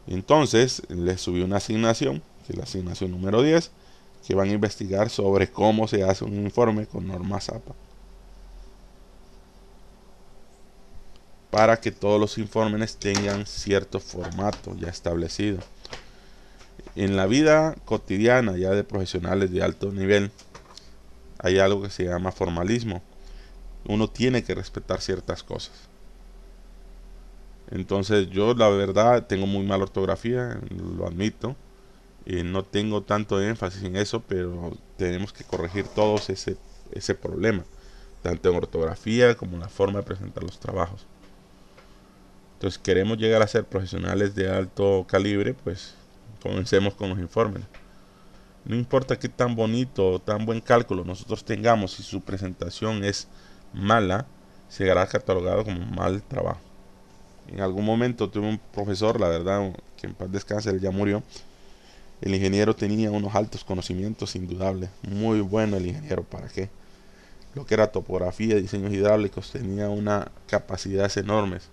Entonces, les subí una asignación, que es la asignación número 10, que van a investigar sobre cómo se hace un informe con normas APA. Para que todos los informes tengan cierto formato ya establecido. En la vida cotidiana ya de profesionales de alto nivel hay algo que se llama formalismo. Uno tiene que respetar ciertas cosas. Entonces yo la verdad tengo muy mala ortografía, lo admito. No tengo tanto énfasis en eso, pero tenemos que corregir todos ese problema, tanto en ortografía como en la forma de presentar los trabajos. Entonces queremos llegar a ser profesionales de alto calibre, pues comencemos con los informes. No importa qué tan bonito o tan buen cálculo nosotros tengamos, si su presentación es mala, será catalogado como mal trabajo. En algún momento tuve un profesor, la verdad, que en paz descanse, él ya murió. El ingeniero tenía unos altos conocimientos indudables, muy bueno el ingeniero, ¿para qué? Lo que era topografía, diseños hidráulicos, tenía una capacidades enormes.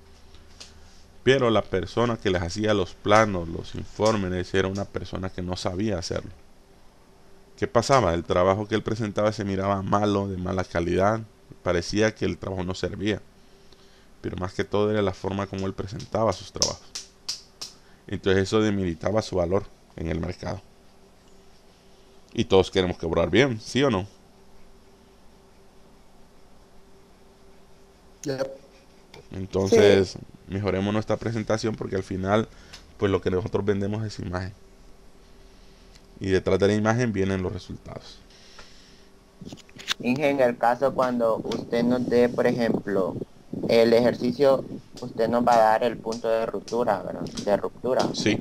Pero la persona que les hacía los planos, los informes, era una persona que no sabía hacerlo. ¿Qué pasaba? El trabajo que él presentaba se miraba malo, de mala calidad, parecía que el trabajo no servía. Pero más que todo era la forma como él presentaba sus trabajos. Entonces eso debilitaba su valor en el mercado. Y todos queremos cobrar bien, ¿sí o no? Yep. Entonces, mejoremos nuestra presentación porque al final, pues lo que nosotros vendemos es imagen. Y detrás de la imagen vienen los resultados. Inge, en el caso cuando usted nos dé, por ejemplo, el ejercicio, usted nos va a dar el punto de ruptura, ¿verdad? De ruptura. Sí,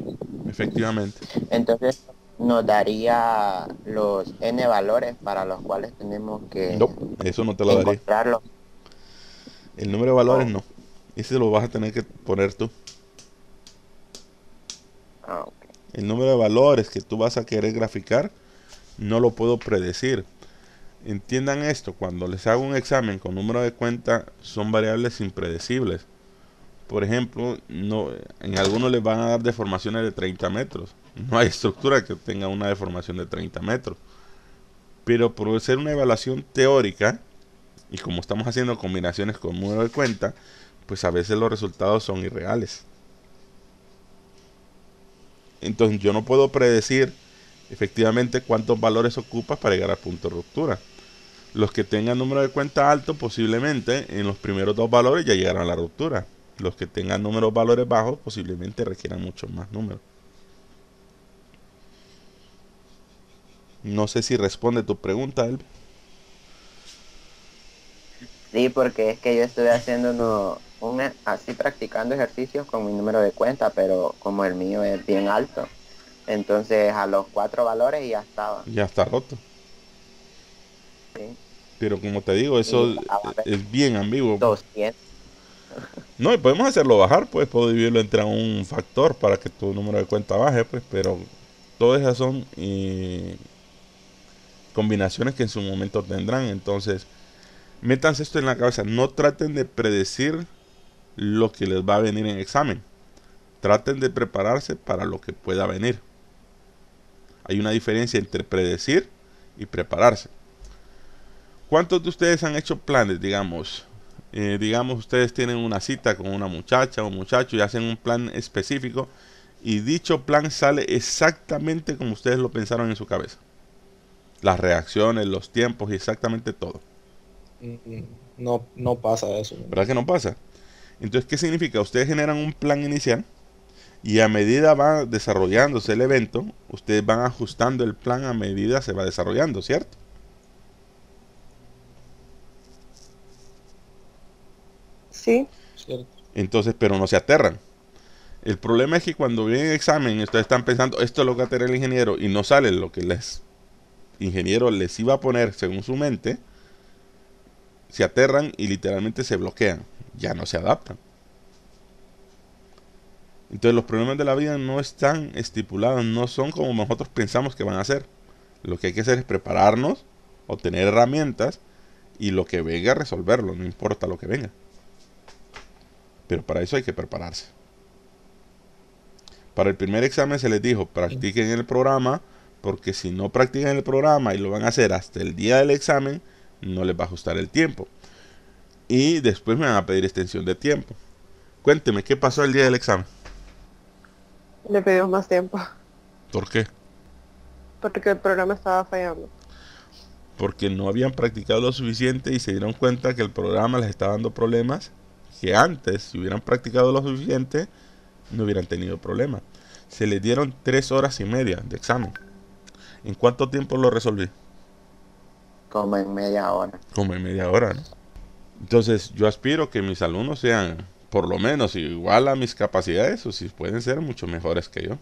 efectivamente. Entonces nos daría los n valores para los cuales tenemos que No, eso no te lo daría. encontrarlo. El número de valores no. Ese lo vas a tener que poner tú. Ah, ok. El número de valores que tú vas a querer graficar no lo puedo predecir. Entiendan esto, cuando les hago un examen con número de cuenta son variables impredecibles. Por ejemplo, en algunos les van a dar deformaciones de 30 metros. No hay estructura que tenga una deformación de 30 metros. Pero por ser una evaluación teórica, y como estamos haciendo combinaciones con número de cuenta, pues a veces los resultados son irreales. Entonces yo no puedo predecir efectivamente cuántos valores ocupas para llegar al punto de ruptura. Los que tengan número de cuenta alto, posiblemente en los primeros dos valores ya llegarán a la ruptura. Los que tengan números valores bajos posiblemente requieran muchos más números. No sé si responde tu pregunta, Elvi. Sí, porque es que yo estuve haciendo así practicando ejercicios con mi número de cuenta, pero como el mío es bien alto, entonces a los 4 valores ya estaba. Ya está roto. Sí. Pero como te digo, eso es bien ambiguo. 200. No, y podemos hacerlo bajar, pues puedo dividirlo entre un factor para que tu número de cuenta baje, pues, pero todas esas son combinaciones que en su momento tendrán. Entonces, métanse esto en la cabeza. No traten de predecir lo que les va a venir en examen. Traten de prepararse para lo que pueda venir. Hay una diferencia entre predecir y prepararse. ¿Cuántos de ustedes han hecho planes, digamos? Digamos, ustedes tienen una cita con una muchacha o un muchacho y hacen un plan específico y dicho plan sale exactamente como ustedes lo pensaron en su cabeza. Las reacciones, los tiempos y exactamente todo. No pasa eso. ¿Verdad que no pasa? Entonces, ¿qué significa? Ustedes generan un plan inicial y a medida va desarrollándose el evento, ustedes van ajustando el plan a medida se va desarrollando, ¿cierto? Sí. Cierto. Entonces, pero no se aterran. El problema es que cuando viene el examen, ustedes están pensando, esto es lo que va a tener el ingeniero, y no sale lo que el ingeniero les iba a poner según su mente, se aterran y literalmente se bloquean. Ya no se adaptan. Entonces los problemas de la vida no están estipulados, no son como nosotros pensamos que van a ser. Lo que hay que hacer es prepararnos, obtener herramientas, y lo que venga resolverlo, no importa lo que venga. Pero para eso hay que prepararse. Para el primer examen se les dijo, practiquen el programa, porque si no practican el programa y lo van a hacer hasta el día del examen, no les va a ajustar el tiempo. Y después me van a pedir extensión de tiempo. Cuénteme, ¿qué pasó el día del examen? Le pedimos más tiempo. ¿Por qué? Porque el programa estaba fallando. Porque no habían practicado lo suficiente y se dieron cuenta que el programa les estaba dando problemas que antes, si hubieran practicado lo suficiente, no hubieran tenido problemas. Se les dieron 3 horas y media de examen. ¿En cuánto tiempo lo resolví? Como en media hora. Como en media hora, ¿no? Entonces yo aspiro que mis alumnos sean por lo menos igual a mis capacidades, o si pueden ser mucho mejores que yo.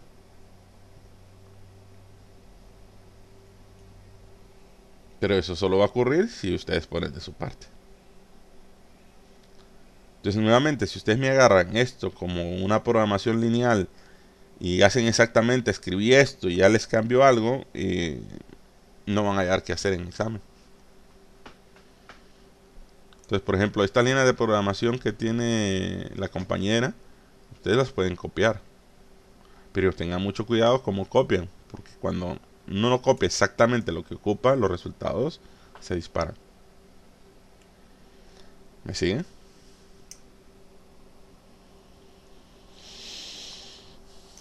Pero eso solo va a ocurrir si ustedes ponen de su parte. Entonces nuevamente, si ustedes me agarran esto como una programación lineal y hacen exactamente, escribí esto y ya les cambio algo, no van a hallar qué hacer en el examen. Entonces, por ejemplo, esta línea de programación que tiene la compañera, ustedes las pueden copiar. Pero tengan mucho cuidado cómo copian, porque cuando uno no copia exactamente lo que ocupa, los resultados se disparan. ¿Me siguen?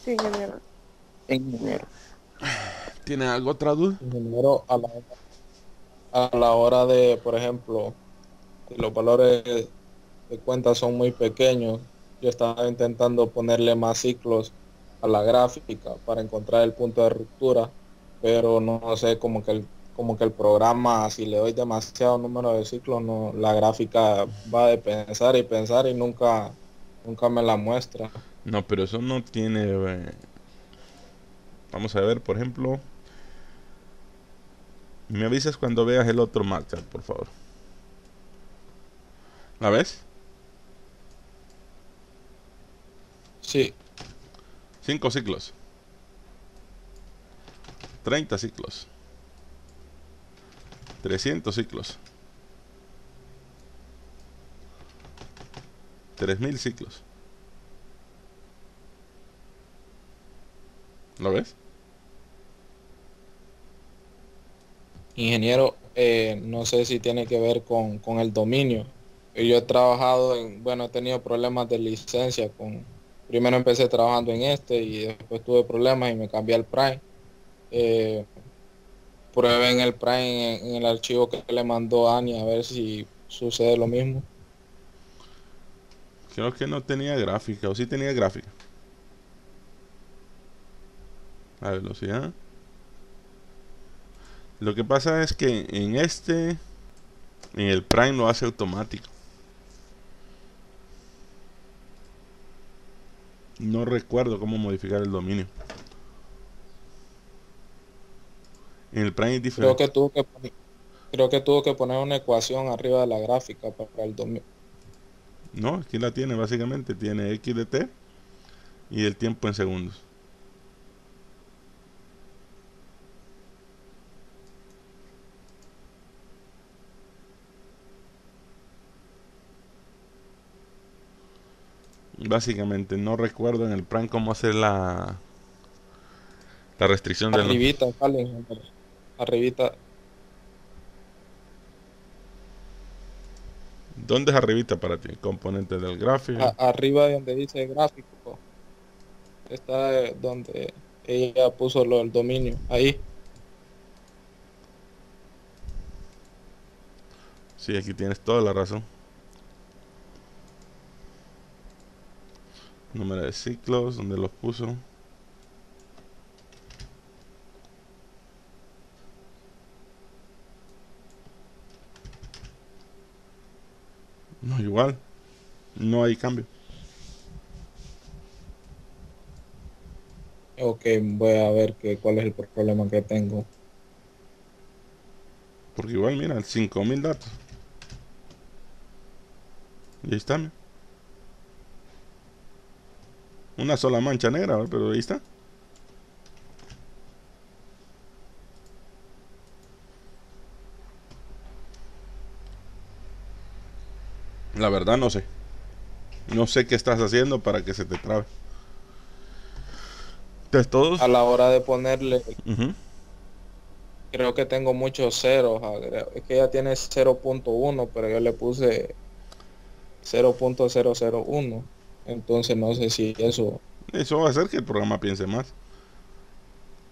Sí, ingeniero. Ingeniero. ¿Tiene algo otra duda? Ingeniero, a la hora de, por ejemplo, los valores de cuenta son muy pequeños, yo estaba intentando ponerle más ciclos a la gráfica para encontrar el punto de ruptura, pero no sé, como que el programa, si le doy demasiado número de ciclos, no, la gráfica va de pensar y pensar y nunca me la muestra. No, pero eso no tiene... Vamos a ver, por ejemplo... Me avisas cuando veas el otro marcha, por favor. ¿La ves? Sí. 5 ciclos. 30 ciclos. 300 ciclos. 3000 ciclos. ¿Lo ves? Ingeniero, no sé si tiene que ver con el dominio. Yo he trabajado he tenido problemas de licencia primero empecé trabajando en y después tuve problemas y me cambié al Prime. Prueben el Prime en el archivo que le mandó Ani a ver si sucede lo mismo. Creo que no tenía gráfica, o sí tenía gráfica. La velocidad. Lo que pasa es que en el Prime lo hace automático. No recuerdo cómo modificar el dominio. En el Prime es diferente. Creo que tuvo que poner una ecuación arriba de la gráfica para el dominio. No, aquí la tiene básicamente. Tiene X de T y el tiempo en segundos. Básicamente no recuerdo en el Prime cómo hacer la restricción de arribita, sale, arribita. ¿Dónde es arribita para ti? Componente del gráfico. Arriba de donde dice gráfico. Está donde ella puso lo del dominio. Ahí. Sí, aquí tienes toda la razón. Número de ciclos, donde los puso. No, igual. No hay cambio. Ok, voy a ver cuál es el problema que tengo. Porque igual, mira, 5000 datos. Y ahí está. Mira. Una sola mancha negra, ¿verdad? Pero ahí está. La verdad no sé. No sé qué estás haciendo para que se te trabe. Entonces todos. A la hora de ponerle, Ujú. creo que tengo muchos ceros. Es que ella tiene 0.1, pero yo le puse 0.001. Entonces no sé si eso... Eso va a hacer que el programa piense más.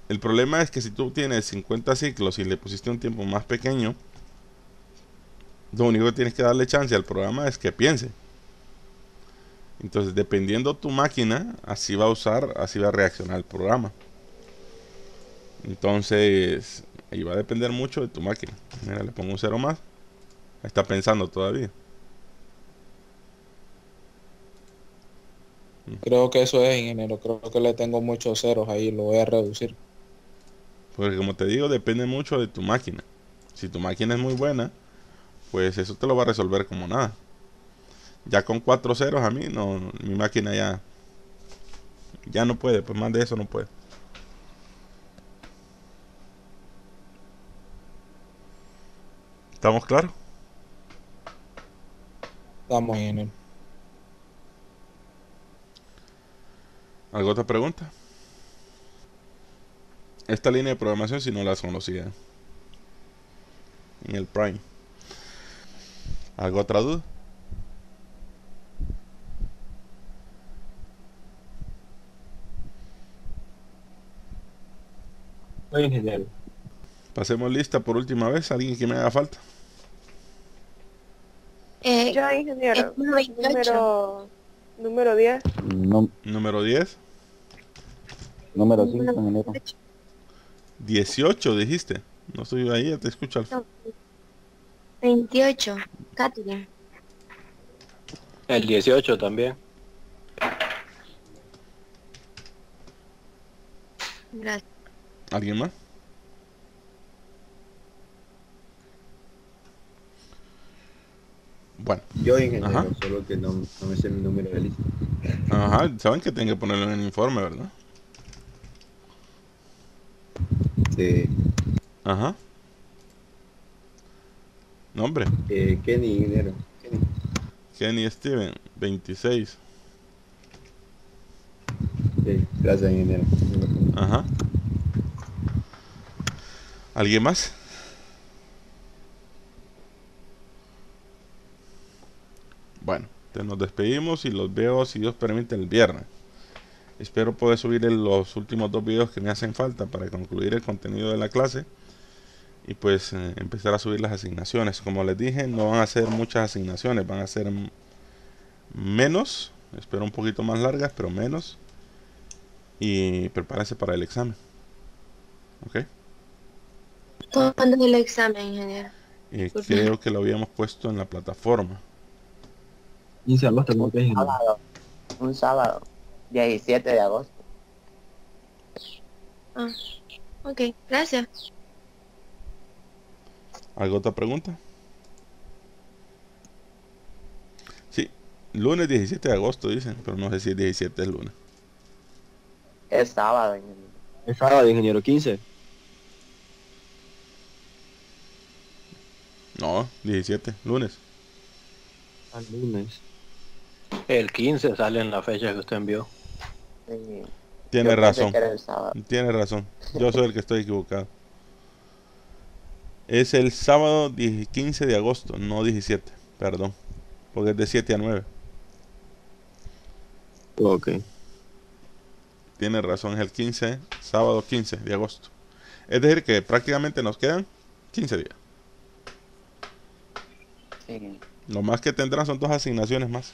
El problema es que si tú tienes 50 ciclos y le pusiste un tiempo más pequeño, lo único que tienes que darle chance al programa es que piense. Entonces, dependiendo tu máquina, así va a reaccionar el programa. Entonces, ahí va a depender mucho de tu máquina. Mira, le pongo un 0 más. Está pensando todavía. Creo que eso es, ingeniero. Creo que le tengo muchos ceros ahí. Lo voy a reducir. Porque como te digo, depende mucho de tu máquina. Si tu máquina es muy buena, pues eso te lo va a resolver como nada. Ya con 4 ceros a mí, no, mi máquina ya no puede, pues más de eso no puede. ¿Estamos claros? Estamos, ingeniero. ¿Alguna otra pregunta? Esta línea de programación si no la conocía en el Prime. ¿Alguna otra duda? No, ingeniero. Pasemos lista por última vez. ¿Alguien que me haga falta? Ya, ingeniero. número 28. Número 10. Número 10. Número 5, ingeniero. 18 dijiste. No estoy ahí, ya te escucho. No, 28. Katherine. El 18 también. Gracias. ¿Alguien más? Bueno. Yo, ingeniero, Ajá. solo que no me sé mi número de lista. Ajá, saben que tienen que ponerlo en el informe, ¿verdad? Sí. Ajá. Nombre. Kenny, ingeniero. Kenny Steven, 26. Sí, gracias, ingeniero. Ajá. ¿Alguien más? Bueno, te nos despedimos y los veo, si Dios permite, el viernes. Espero poder subir los últimos 2 videos que me hacen falta para concluir el contenido de la clase y pues empezar a subir las asignaciones. Como les dije, no van a ser muchas asignaciones, van a ser menos, espero un poquito más largas, pero menos, y prepárense para el examen. ¿Ok? ¿Cuándo es el examen, ingeniero? Creo que lo habíamos puesto en la plataforma. 15 de agosto, creo que es. Un sábado, 17 de agosto. Ah, ok, gracias. ¿Alguna otra pregunta? Sí, lunes 17 de agosto dicen, pero no sé si el 17 es lunes. Es sábado, ingeniero. Es sábado, ingeniero, 15. No, 17, lunes. Al lunes. El 15 sale en la fecha que usted envió. Sí. Tiene Yo pensé razón. que era el sábado. Tiene razón. Yo soy el que estoy equivocado. Es el sábado 15 de agosto, no 17, perdón. Porque es de 7 a 9. Ok. Tiene razón, es el 15, sábado 15 de agosto. Es decir, que prácticamente nos quedan 15 días. Sí. Lo más que tendrán son 2 asignaciones más.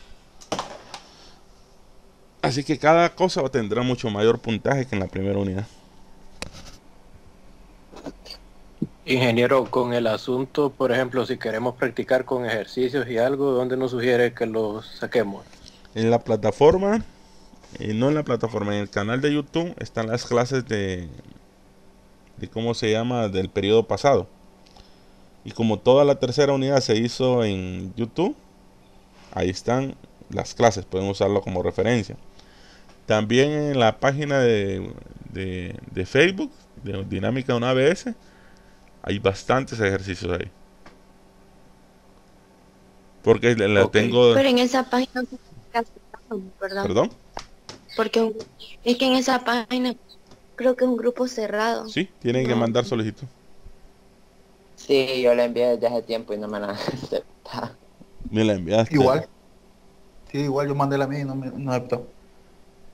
Así que cada cosa tendrá mucho mayor puntaje que en la primera unidad. Ingeniero, con el asunto, por ejemplo, si queremos practicar con ejercicios y algo, ¿dónde nos sugiere que los saquemos? En la plataforma, no en la plataforma, en el canal de YouTube están las clases de cómo se llama, del periodo pasado. Y como toda la tercera unidad se hizo en YouTube, ahí están las clases, pueden usarlo como referencia. También en la página de Facebook, de Dinámica de una ABS, hay bastantes ejercicios ahí. Porque la tengo... Pero en esa página, ¿verdad? ¿Perdón? Porque es que en esa página creo que es un grupo cerrado. Sí, tienen que mandar solicitud. Sí, yo la envié desde hace tiempo y no me la han aceptado. Me la enviaste. Igual. Sí, igual yo mandé la mía y no aceptó.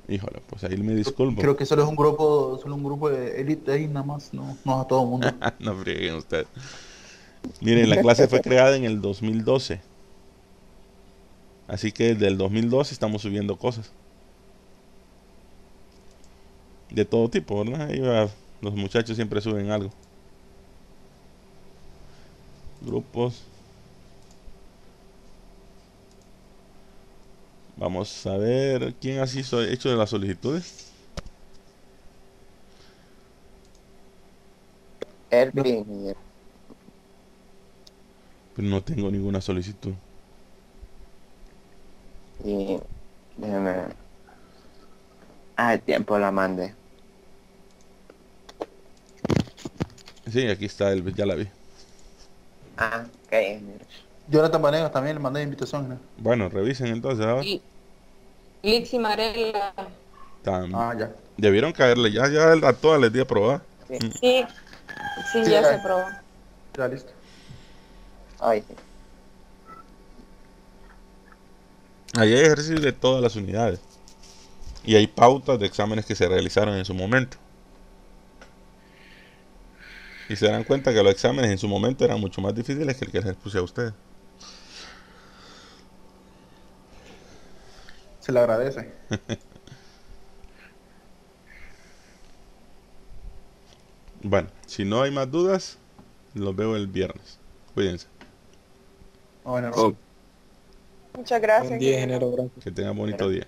Híjole, pues ahí me disculpo. Creo que solo es un grupo de élite ahí nada más, no a todo el mundo. No frieguen ustedes. Miren, la clase fue creada en el 2012. Así que desde el 2012 estamos subiendo cosas. De todo tipo, ¿verdad? Ahí los muchachos siempre suben algo. Grupos. Vamos a ver quién ha hecho de las solicitudes. Erwin. Pero no tengo ninguna solicitud. Y déjame ver. Hace tiempo la mandé. Sí, aquí está, ya la vi. Ah, ok, ingeniero. Jonathan Vanegas también le mandé invitación, ¿no? Bueno, revisen entonces ahora. Lixi Marella. Ya. Debieron caerle, ya a todas les di a probar. Sí, ya se probó. Ya listo. Ay, sí. Ahí hay ejercicios de todas las unidades. Y hay pautas de exámenes que se realizaron en su momento. Y se dan cuenta que los exámenes en su momento eran mucho más difíciles que el que les puse a ustedes. Se le agradece. Bueno, si no hay más dudas, los veo el viernes. Cuídense. Bueno, Muchas gracias. Buen día, ingeniero. Que tengan bonito día.